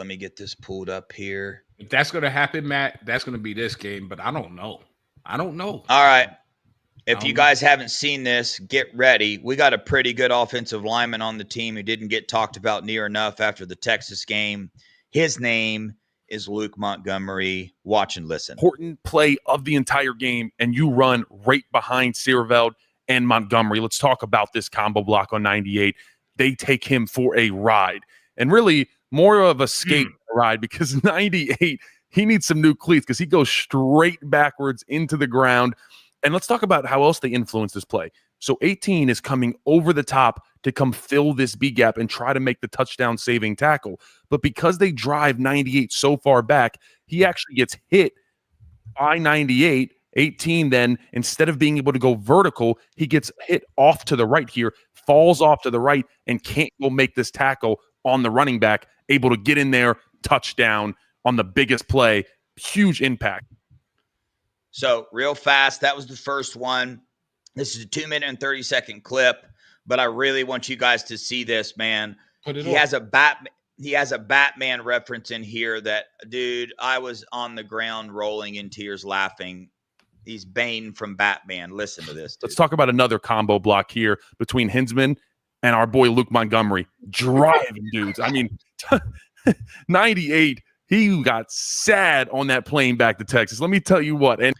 me get this pulled up here. If that's going to happen, Matt, that's going to be this game, but I don't know. All right. If you guys haven't seen this, get ready. We got a pretty good offensive lineman on the team who didn't get talked about near enough after the Texas game. His name is Luke Montgomery. Watch and listen. Important play of the entire game, and you run right behind Seerveld and Montgomery. Let's talk about this combo block on 98. They take him for a ride, and really more of a skate ride, because 98, he needs some new cleats because he goes straight backwards into the ground. And let's talk about how else they influence this play. So 18 is coming over the top to come fill this B gap and try to make the touchdown saving tackle. But because they drive 98 so far back, he actually gets hit by 98. 18 then, instead of being able to go vertical, he gets hit off to the right here, falls off to the right, and can't go make this tackle on the running back, able to get in there, touchdown on the biggest play. Huge impact. So real fast, that was the first one. This is a 2-minute and 30-second clip, but I really want you guys to see this, man. He has a Batman reference in here that, dude, I was on the ground rolling in tears laughing. He's Bane from Batman. Listen to this, dude. Let's talk about another combo block here between Hinsman and our boy Luke Montgomery. Driving dudes. I mean, 98, he got sad on that plane back to Texas. Let me tell you what. And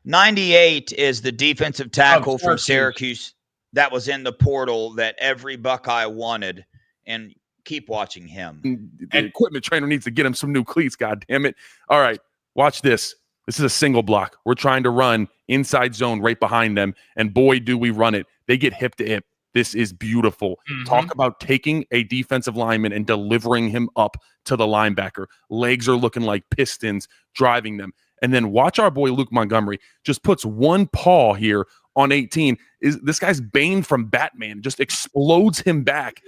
98 is the defensive tackle from Syracuse that was in the portal that every Buckeye wanted. And keep watching him. The equipment trainer needs to get him some new cleats, God damn it. All right, watch this. This is a single block. We're trying to run inside zone right behind them, and boy, do we run it. They get hip to hip. This is beautiful. Talk about taking a defensive lineman and delivering him up to the linebacker. Legs are looking like pistons, driving them. And then watch our boy Luke Montgomery just puts one paw here on 18. This guy's Bane from Batman, just explodes him back.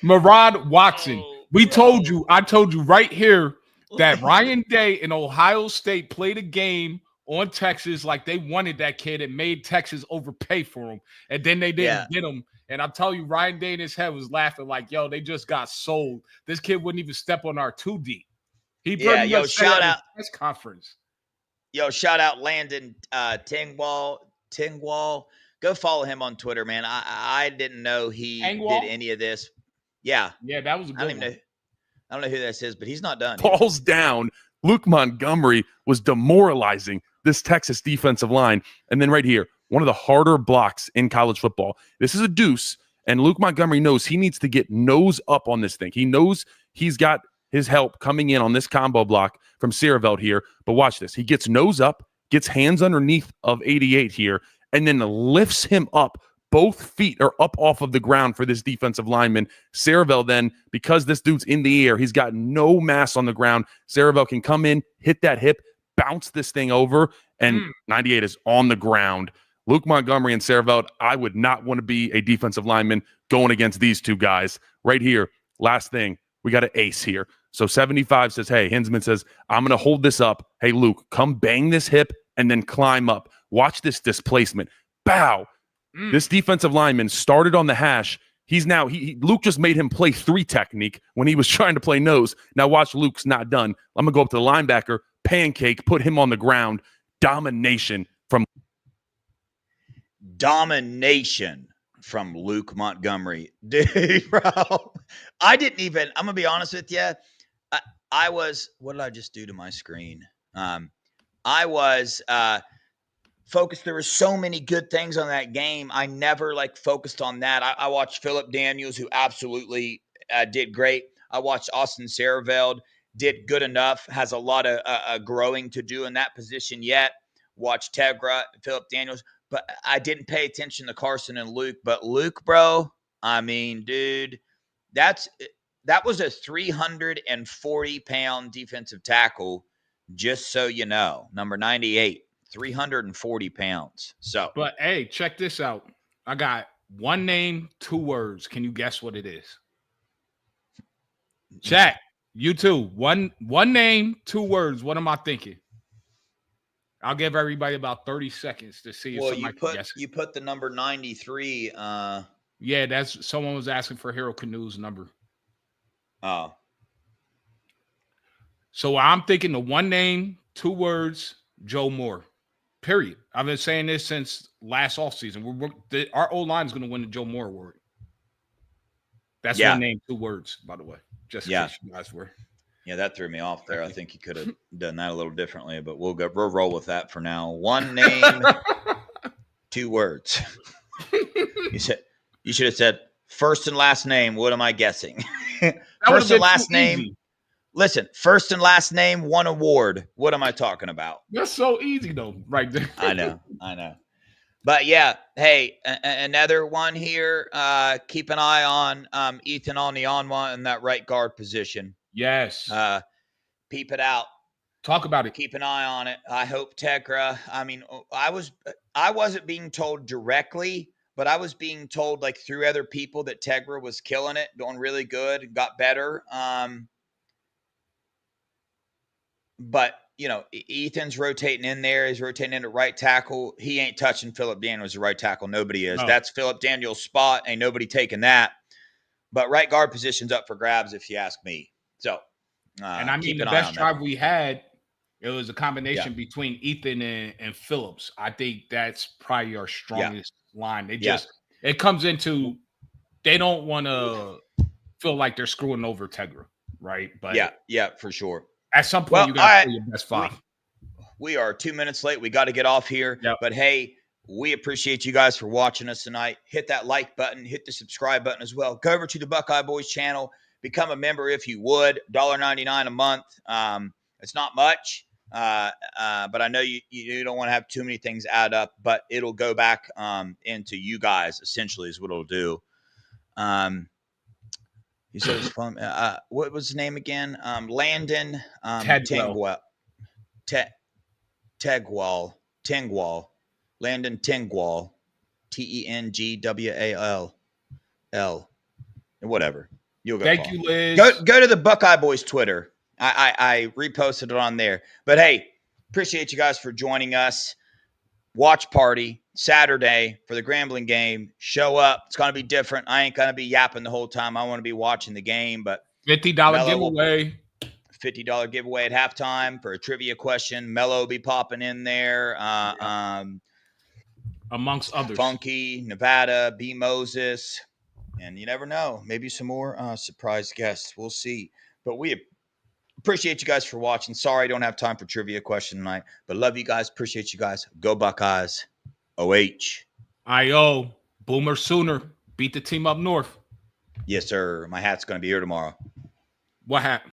Murad Watson. I told you right here that Ryan Day and Ohio State played a game on Texas like they wanted that kid and made Texas overpay for him. And then they didn't get him. And I'm telling you, Ryan Day in his head was laughing like, yo, they just got sold. This kid wouldn't even step on our 2D. He pretty much said at his press conference. Yo, shout out Landon Tingwall. Go follow him on Twitter, man. I didn't know he did any of this. Yeah. Yeah, that was a good one. I don't know who this is, but he's not done. Balls down. Luke Montgomery was demoralizing this Texas defensive line. And then right here, one of the harder blocks in college football. This is a deuce, and Luke Montgomery knows he needs to get nose up on this thing. He knows he's got his help coming in on this combo block from Sierreveld here. But watch this. He gets nose up, gets hands underneath of 88 here, and then lifts him up. Both feet are up off of the ground for this defensive lineman. Sierreveld then, because this dude's in the air, he's got no mass on the ground. Sierreveld can come in, hit that hip, bounce this thing over, and 98 is on the ground. Luke Montgomery and Sierreveld, I would not want to be a defensive lineman going against these two guys. Right here, last thing, we got an ace here. So 75 says, hey, Hinsman says, I'm going to hold this up. Hey, Luke, come bang this hip and then climb up. Watch this displacement. Bow. This defensive lineman started on the hash. He's now, Luke just made him play 3 technique when he was trying to play nose. Now watch, Luke's not done. I'm going to go up to the linebacker, pancake, put him on the ground. Domination from Luke Montgomery. Dude, bro. I'm going to be honest with you. I was, what did I just do to my screen? I was focused. There were so many good things on that game. I never focused on that. I watched Philip Daniels, who absolutely did great. I watched Austin Sierreveld, did good enough, has a lot of growing to do in that position yet. Watched Tegra, Philip Daniels, but I didn't pay attention to Carson and Luke. But Luke, bro, I mean, dude, that was a 340-pound defensive tackle, just so you know. Number 98. 340 pounds. So, but hey, check this out. I got one name, 2 words. Can you guess what it is? Chat, you too. One name, 2 words. What am I thinking? I'll give everybody about 30 seconds to see if somebody can guess it. You put the number 93. Yeah, that's someone was asking for Hero Canoe's number. Oh. So I'm thinking the one name, 2 words, Joe Moore. Period. I've been saying this since last offseason. Our O-line is going to win the Joe Moore Award. That's one name, 2 words, by the way. Just in case you guys were. Yeah, that threw me off there. I think you could have done that a little differently, but we'll roll with that for now. One name, 2 words. You should have said first and last name. What am I guessing? First and last name. Easy. Listen, first and last name, 1 award. What am I talking about? That's so easy, though, right there. I know. But, yeah, hey, another one here. Keep an eye on Ethan Onyeonwa in that right guard position. Yes. Peep it out. Talk about it. Keep an eye on it. I hope Tegra. I mean, I wasn't being told directly, but I was being told through other people that Tegra was killing it, doing really good, got better. But, Ethan's rotating in there. He's rotating into right tackle. He ain't touching Philip Daniels at right tackle. Nobody is. No. That's Philip Daniels' spot. Ain't nobody taking that. But right guard position's up for grabs, if you ask me. So, and I mean, the best drive we had, it was a combination between Ethan and Phillips. I think that's probably our strongest line. They it comes into, they don't want to feel like they're screwing over Tegra, right? But yeah, for sure. At some point, you got to play your best 5. We are 2 minutes late. We got to get off here. Yep. But, hey, we appreciate you guys for watching us tonight. Hit that like button. Hit the subscribe button as well. Go over to the Buckeye Boys channel. Become a member if you would. $1.99 a month. It's not much, but I know you don't want to have too many things add up, but it'll go back into you guys, essentially, is what it'll do. You said it was fun. What was his name again? Landon Tingwall. Tingwall. Landon Tingwall. Tengwall. Whatever. You'll go. Thank you, Liz. Go to the Buckeye Boys Twitter. I reposted it on there. But hey, Appreciate you guys for joining us. Watch party Saturday for the Grambling game. Show up. It's going to be different. I ain't going to be yapping the whole time. I want to be watching the game, but $50 giveaway. $50 giveaway at halftime for a trivia question. Melo will be popping in there. Amongst others. Funky, Nevada, B. Moses. And you never know. Maybe some more surprise guests. We'll see. But we appreciate you guys for watching. Sorry I don't have time for trivia question tonight. But love you guys. Appreciate you guys. Go Buckeyes. OH. I.O. Boomer Sooner. Beat the team up north. Yes, sir. My hat's going to be here tomorrow. What happened?